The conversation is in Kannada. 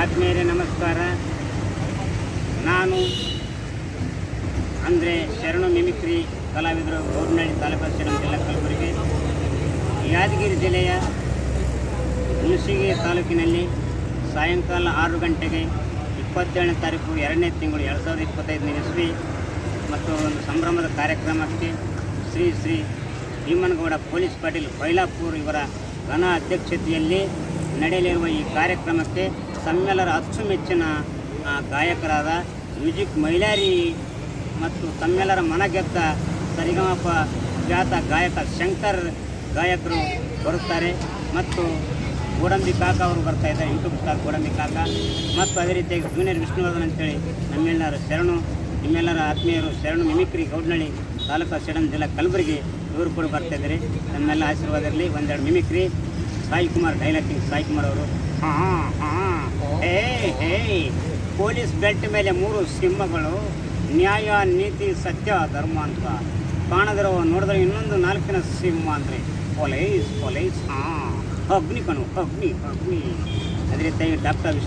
ಆತ್ಮೀಯರೇ ನಮಸ್ಕಾರ. ನಾನು ಅಂದರೆ ಶರಣು ಮಿಮಿಕ್ರಿ ಕಲಾವಿದರು, ಗೌಡನಹಳ್ಳಿ ತಾಲೂಕು ಶ್ರೀರಂಗ ಜಿಲ್ಲಾ ಕಲಬುರಗಿ. ಯಾದಗಿರಿ ಜಿಲ್ಲೆಯ ಹುಣಸಗಿ ತಾಲೂಕಿನಲ್ಲಿ ಸಾಯಂಕಾಲ 6 ಗಂಟೆಗೆ 27ನೇ ತಾರೀಕು 2ನೇ ತಿಂಗಳು 2025 ಇಸ್ವಿ ಮತ್ತು ಒಂದು ಸಂಭ್ರಮದ ಕಾರ್ಯಕ್ರಮಕ್ಕೆ ಶ್ರೀ ಶ್ರೀ ಭೀಮನಗೌಡ ಪೊಲೀಸ್ ಪಾಟೀಲ್ ಬೈಲಾಪುರ್ ಇವರ ಘನ ಅಧ್ಯಕ್ಷತೆಯಲ್ಲಿ ನಡೆಯಲಿರುವ ಈ ಕಾರ್ಯಕ್ರಮಕ್ಕೆ ತಮ್ಮೆಲ್ಲರ ಅಚ್ಚುಮೆಚ್ಚಿನ ಗಾಯಕರಾದ ಮ್ಯೂಜಿಕ್ ಮೈಲಾರಿ ಮತ್ತು ತಮ್ಮೆಲ್ಲರ ಮನಗೆದ್ದ ಸರಿಗಮಪ ಖ್ಯಾತ ಗಾಯಕ ಶಂಕರ್ ಗಾಯಕರು ಬರುತ್ತಾರೆ ಮತ್ತು ಗೋಡಂಬಿ ಕಾಕ ಅವರು ಬರ್ತಾ ಇದ್ದಾರೆ, ಯೂಟ್ಯೂಬ್ ಸ್ಟಾರ್ ಗೋಡಂಬಿ ಕಾಕ. ಮತ್ತು ಅದೇ ರೀತಿಯಾಗಿ ಜೂನಿಯರ್ ವಿಷ್ಣುವರ್ಧನ್ ಅಂತೇಳಿ ನಮ್ಮೆಲ್ಲರ ಶರಣು, ನಿಮ್ಮೆಲ್ಲರ ಆತ್ಮೀಯರು ಶರಣು ಮಿಮಿಕ್ರಿ ಗೌಡನಹಳ್ಳಿ ತಾಲೂಕು ಶ್ರೀರಂಗ ಜಿಲ್ಲಾ ಕಲಬುರಗಿ ಇವರು ಕೂಡ ಬರ್ತಾಯಿದ್ದಾರೆ. ನಮ್ಮೆಲ್ಲ ಆಶೀರ್ವಾದ ಇರಲಿ. ಒಂದೆರಡು ಮಿಮಿಕ್ರಿ ಸಾಯಿ ಕುಮಾರ್ ಡೈಲಾಕಿಂಗ್ ಸಾಯಿ ಕುಮಾರ್ ಅವರು. ಪೊಲೀಸ್ ಬೆಲ್ಟ್ ಮೇಲೆ 3 ಸಿಂಹಗಳು, ನ್ಯಾಯ ನೀತಿ ಸತ್ಯ ಧರ್ಮ ಅಂತ ಕಾಣದಿರೋ ನೋಡಿದ್ರೆ ಇನ್ನೊಂದು 4ನೇ ಸಿಂಹ ಅಂದರೆ ಪೊಲೀಸ್. ಅಗ್ನಿ ಕಣು, ಅಗ್ನಿ. ಅದೇ ರೀತಿಯಾಗಿ ಡಾಕ್ಟರ್